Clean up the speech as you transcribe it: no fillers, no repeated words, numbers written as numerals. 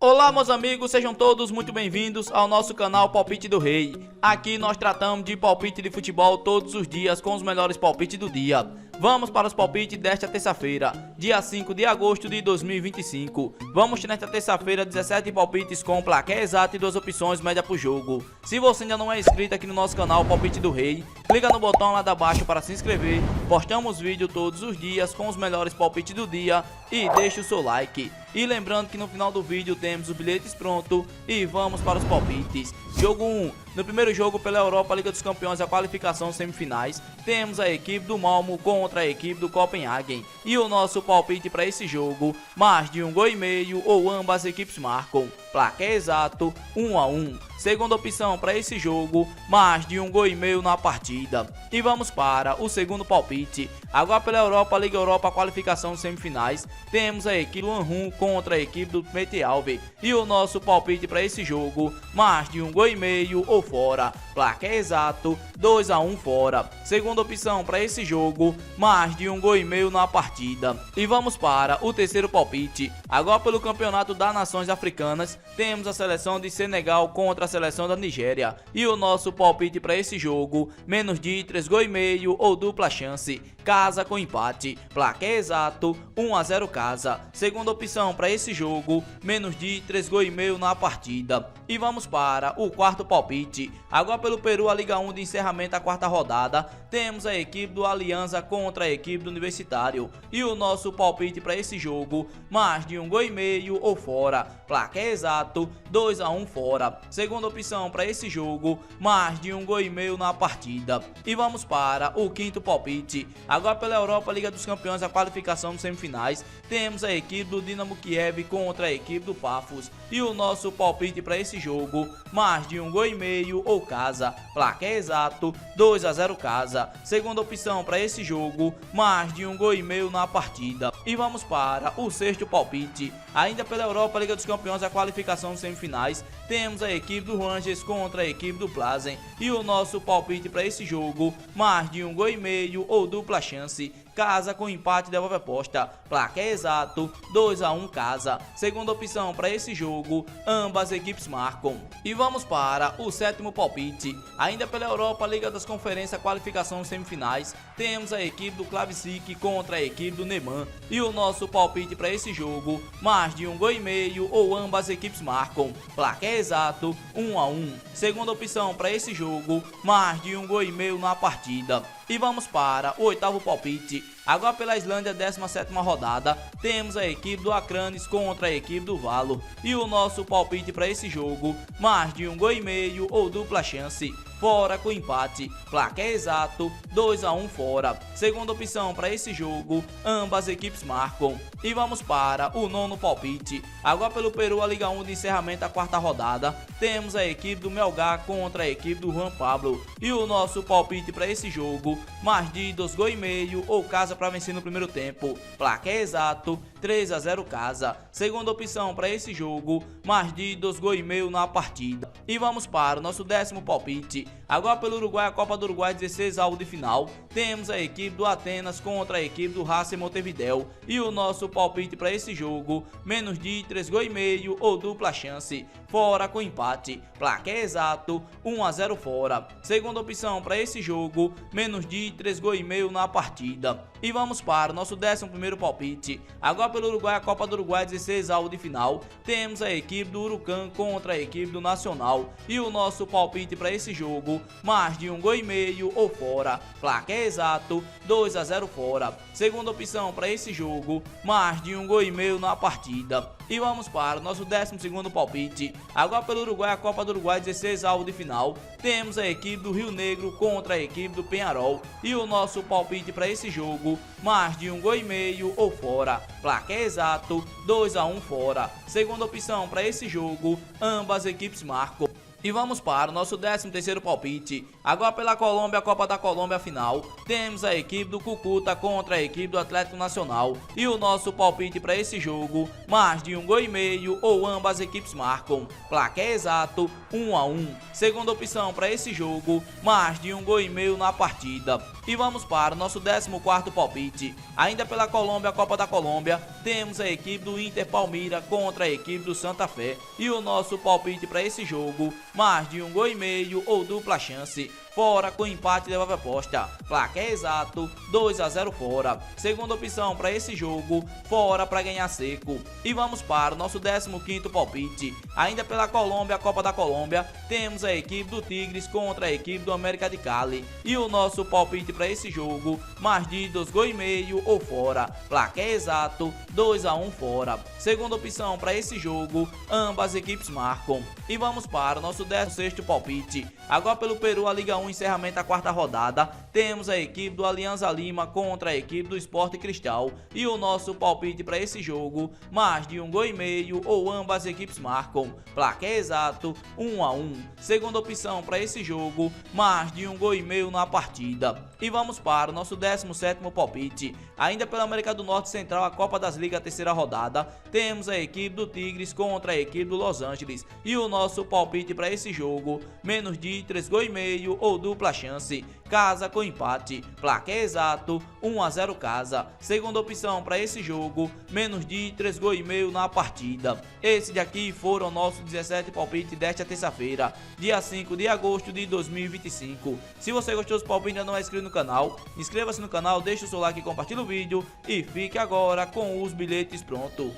Olá, meus amigos, sejam todos muito bem-vindos ao nosso canal Palpite do Rei. Aqui nós tratamos de palpite de futebol todos os dias com os melhores palpites do dia. Vamos para os palpites desta terça-feira, dia 5 de agosto de 2025. Vamos ter nesta terça-feira 17 palpites com placar exato e 2 opções média por jogo. Se você ainda não é inscrito aqui no nosso canal Palpite do Rei, clica no botão lá de baixo para se inscrever. Postamos vídeo todos os dias com os melhores palpites do dia e deixe o seu like. E lembrando que no final do vídeo temos os bilhetes prontos e vamos para os palpites. Jogo 1. No primeiro jogo pela Europa Liga dos Campeões, a qualificação semifinais, temos a equipe do Malmo contra a equipe do Copenhagen. E o nosso palpite para esse jogo, mais de 1,5 gol ou ambas equipes marcam. Placar exato, 1-1. Segunda opção para esse jogo, mais de 1,5 gol na partida. E vamos para o segundo palpite. Agora pela Europa Liga Europa qualificação semifinais, temos a equipe do Anhun contra a equipe do Metealve. E o nosso palpite para esse jogo, mais de 1,5 gol ou fora. Placar exato, 2-1 fora. Segunda opção para esse jogo, mais de 1,5 gol na partida. E vamos para o terceiro palpite. Agora pelo Campeonato das Nações Africanas, temos a seleção de Senegal contra a seleção da Nigéria. E o nosso palpite para esse jogo, menos de 3,5 gol ou dupla chance. Casa com empate. Placar exato, 1-0 casa. Segunda opção para esse jogo, menos de 3,5 gol na partida. E vamos para o quarto palpite. Agora pelo Peru, a Liga 1 de encerramento da quarta rodada, temos a equipe do Aliança contra a equipe do Universitário. E o nosso palpite para esse jogo, mais de 1,5 gol ou fora. Placar exato, 2-1 fora. Segunda opção para esse jogo, mais de 1,5 gol na partida. E vamos para o quinto palpite. Agora pela Europa Liga dos Campeões, a qualificação dos semifinais, temos a equipe do Dinamo Kiev contra a equipe do Pafos. E o nosso palpite para esse jogo, mais de 1,5 gol ou casa. Placar exato, 2-0 casa. Segunda opção para esse jogo, mais de 1,5 gol na partida. E vamos para o sexto palpite. Ainda pela Europa Liga dos Campeões, a qualificação dos semifinais, temos a equipe do Rangers contra a equipe do Plazen. E o nosso palpite para esse jogo, mais de 1,5 gol ou dupla chance. Casa com empate devolve aposta. Placar exato, 2-1 casa. Segunda opção para esse jogo, ambas equipes marcam. E vamos para o sétimo palpite. Ainda pela Europa Liga das Conferências qualificação semifinais, temos a equipe do Klavsik contra a equipe do Neman. E o nosso palpite para esse jogo, mais de 1,5 gol ou ambas equipes marcam. Placar exato, 1-1. Segunda opção para esse jogo, mais de 1,5 gol na partida. E vamos para o oitavo palpite. Agora pela Islândia, 17ª rodada, temos a equipe do Akranes contra a equipe do Valo. E o nosso palpite para esse jogo, mais de 1,5 gol ou dupla chance. Fora com empate. Placar exato, 2-1 fora. Segunda opção para esse jogo, ambas equipes marcam. E vamos para o nono palpite. Agora pelo Peru, a Liga 1 de encerramento da quarta rodada, temos a equipe do Melgar contra a equipe do Juan Pablo. E o nosso palpite para esse jogo, mais de 2,5 gol ou casa para vencer no primeiro tempo. Placar exato, 3-0 casa. Segunda opção para esse jogo, mais de 2,5 gol na partida. E vamos para o nosso décimo palpite. Agora pelo Uruguai, a Copa do Uruguai, 16 avos de final, temos a equipe do Atenas contra a equipe do Racing Montevideo. E o nosso palpite para esse jogo, menos de 3,5 gol ou dupla chance. Fora com empate. Placar exato, 1-0 fora. Segunda opção para esse jogo, menos de 3,5 gol na partida. E vamos para o nosso 11º palpite. Agora pelo Uruguai, a Copa do Uruguai, 16 avos de final, temos a equipe do Huracan contra a equipe do Nacional. E o nosso palpite para esse jogo, mais de 1,5 gol ou fora. Placar exato, 2-0 fora. Segunda opção para esse jogo, mais de 1,5 gol na partida. E vamos para o nosso 12º palpite. Agora pelo Uruguai, a Copa do Uruguai, 16 avos de final, temos a equipe do Rio Negro contra a equipe do Peñarol. E o nosso palpite para esse jogo, mais de 1,5 gol ou fora. Placar exato, 2-1 fora. Segunda opção para esse jogo, ambas equipes marcam. E vamos para o nosso 13º palpite. Agora pela Colômbia, a Copa da Colômbia final, temos a equipe do Cúcuta contra a equipe do Atlético Nacional. E o nosso palpite para esse jogo, mais de 1,5 gol ou ambas equipes marcam. Placar exato, 1-1. Segunda opção para esse jogo, mais de 1,5 gol na partida. E vamos para o nosso 14º palpite. Ainda pela Colômbia, Copa da Colômbia, temos a equipe do Inter Palmira contra a equipe do Santa Fé. E o nosso palpite para esse jogo, mais de 1,5 gols ou dupla chance. Fora com empate devolve aposta. Placar exato, 2-0 fora. Segunda opção para esse jogo, fora para ganhar seco. E vamos para o nosso 15º palpite. Ainda pela Colômbia, Copa da Colômbia, temos a equipe do Tigres contra a equipe do América de Cali. E o nosso palpite para esse jogo, mais de 2,5 gols ou fora. Placar exato, 2-1 fora. Segunda opção para esse jogo, ambas equipes marcam. E vamos para o nosso 16º palpite. Agora pelo Peru, a Liga 1, encerramento da 4ª rodada, temos a equipe do Alianza Lima contra a equipe do Sport Cristal. E o nosso palpite para esse jogo, mais de 1,5 gols ou ambas equipes marcam. Placar exato, 1-1. Segunda opção para esse jogo, mais de 1,5 gols na partida. E vamos para o nosso 17º palpite. Ainda pela América do Norte Central, a Copa das Ligas, 3ª rodada, temos a equipe do Tigres contra a equipe do Los Angeles. E o nosso palpite para esse jogo, menos de 3,5 gols ou dupla chance. Casa com empate. Placar exato, 1-0 casa. Segunda opção para esse jogo, menos de 3,5 gols na partida. Esses daqui foram nossos 17 palpites desta terça-feira, dia 5 de agosto de 2025. Se você gostou dos palpites e ainda não é inscrito no canal, inscreva-se no canal, deixe o seu like e compartilhe o vídeo. E fique agora com os bilhetes prontos.